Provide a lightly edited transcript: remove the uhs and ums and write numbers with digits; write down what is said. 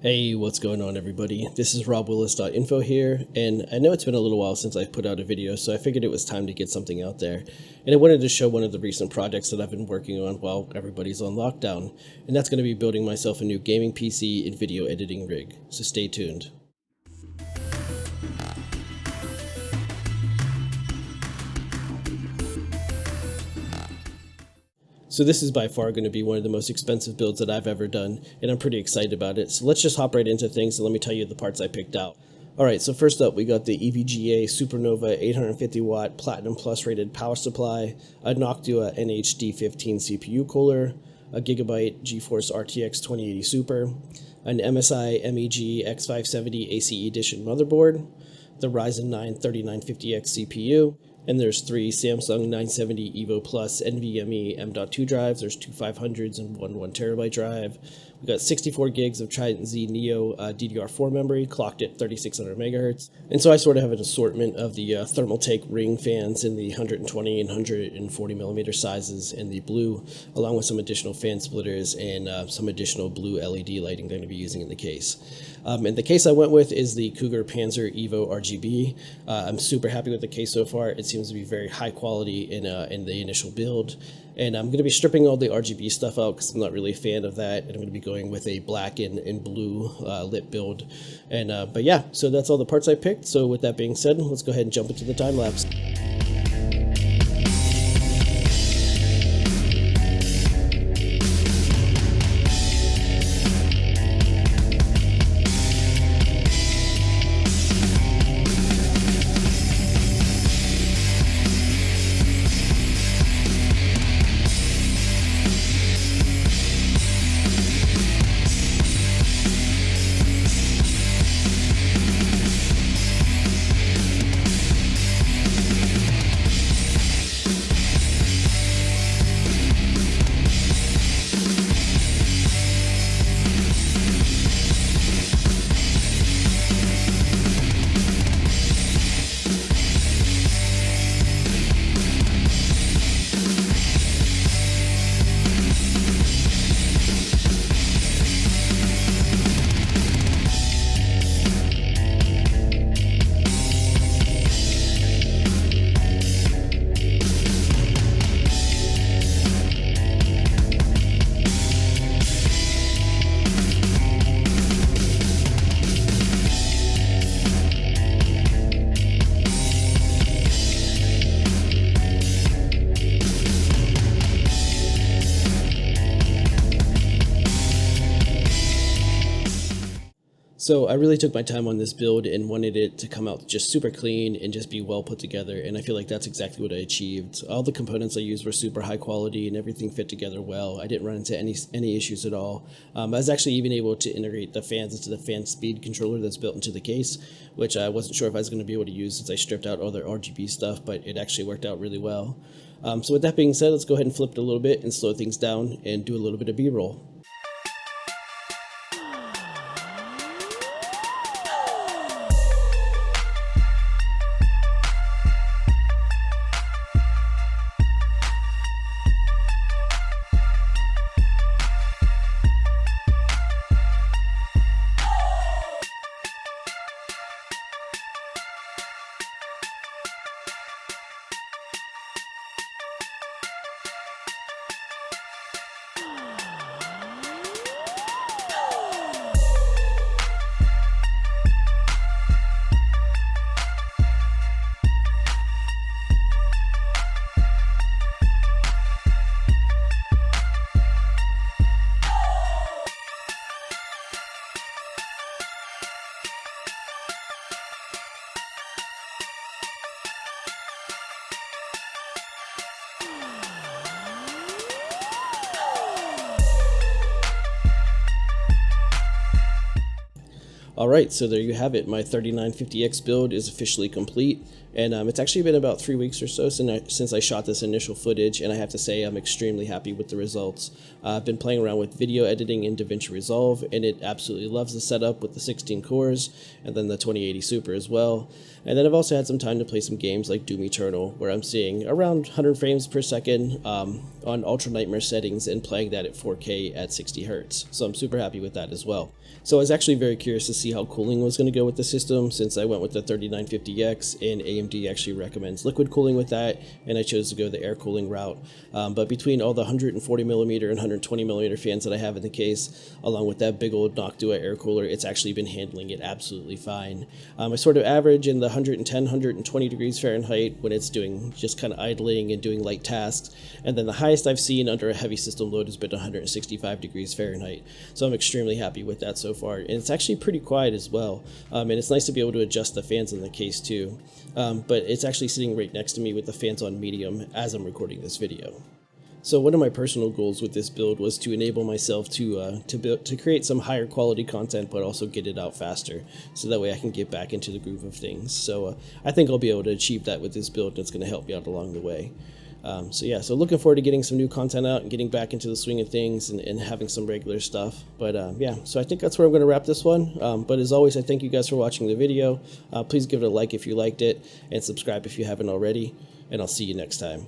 Hey, what's going on everybody? This is robwillis.info here, and I know it's been a little while since I put out a video, so I figured it was time to get something out there. And I wanted to show one of the recent projects that I've been working on while everybody's on lockdown, and that's going to be building myself a new gaming PC and video editing rig, so stay tuned. So this is by far going to be one of the most expensive builds that I've ever done, and I'm pretty excited about it. So let's just hop right into things and let me tell you the parts I picked out. Alright, so first up we got the EVGA Supernova 850 watt Platinum Plus rated power supply, a Noctua NH-D15 CPU cooler, a Gigabyte Geforce RTX 2080 Super, an MSI MEG X570 ACE Edition motherboard, the Ryzen 9 3950X CPU, and there's 3 Samsung 970 EVO Plus NVMe M.2 drives. There's 2 500s and one 1TB drive. We got 64 gigs of Trident Z Neo DDR4 memory, clocked at 3600 megahertz. And so I sort of have an assortment of the Thermaltake ring fans in the 120 and 140 millimeter sizes in the blue, along with some additional fan splitters and some additional blue LED lighting I'm going to be using in the case. And the case I went with is the Cougar Panzer Evo RGB. I'm super happy with the case so far. It seems to be very high quality in the initial build. And I'm going to be stripping all the RGB stuff out because I'm not really a fan of that. And I'm going to be going with a black and blue lit build. And but yeah, so that's all the parts I picked. So with that being said, let's go ahead and jump into the time lapse. So I really took my time on this build and wanted it to come out just super clean and just be well put together, and I feel like that's exactly what I achieved. All the components I used were super high quality and everything fit together well. I didn't run into any issues at all. I was actually even able to integrate the fans into the fan speed controller that's built into the case, which I wasn't sure if I was going to be able to use since I stripped out all the RGB stuff, but it actually worked out really well. So with that being said, let's go ahead and flip it a little bit and slow things down and do a little bit of B-roll. Alright, so there you have it. My 3950X build is officially complete, and it's actually been about 3 weeks or so since I shot this initial footage, and I have to say I'm extremely happy with the results. I've been playing around with video editing in Davinci Resolve, and it absolutely loves the setup with the 16 cores, and then the 2080 Super as well. And then I've also had some time to play some games like Doom Eternal, where I'm seeing around 100 frames per second on Ultra Nightmare settings and playing that at 4K at 60 Hz. So I'm super happy with that as well. So I was actually very curious to see how cooling was going to go with the system, since I went with the 3950X and AMD actually recommends liquid cooling with that, and I chose to go the air cooling route. But between all the 140mm and 120mm fans that I have in the case, along with that big old Noctua air cooler, it's actually been handling it absolutely fine. I sort of average in the 110, 120 degrees Fahrenheit when it's doing just kind of idling and doing light tasks, and then the highest I've seen under a heavy system load has been 165 degrees Fahrenheit. So I'm extremely happy with that so far, and it's actually pretty quiet as well, and it's nice to be able to adjust the fans in the case too, but it's actually sitting right next to me with the fans on medium as I'm recording this video. So one of my personal goals with this build was to enable myself to create some higher quality content, but also get it out faster, so that way I can get back into the groove of things. So I think I'll be able to achieve that with this build, and it's going to help me out along the way. So looking forward to getting some new content out and getting back into the swing of things and having some regular stuff. But so I think that's where I'm going to wrap this one. But as always, I thank you guys for watching the video. Please give it a like if you liked it, and subscribe if you haven't already, and I'll see you next time.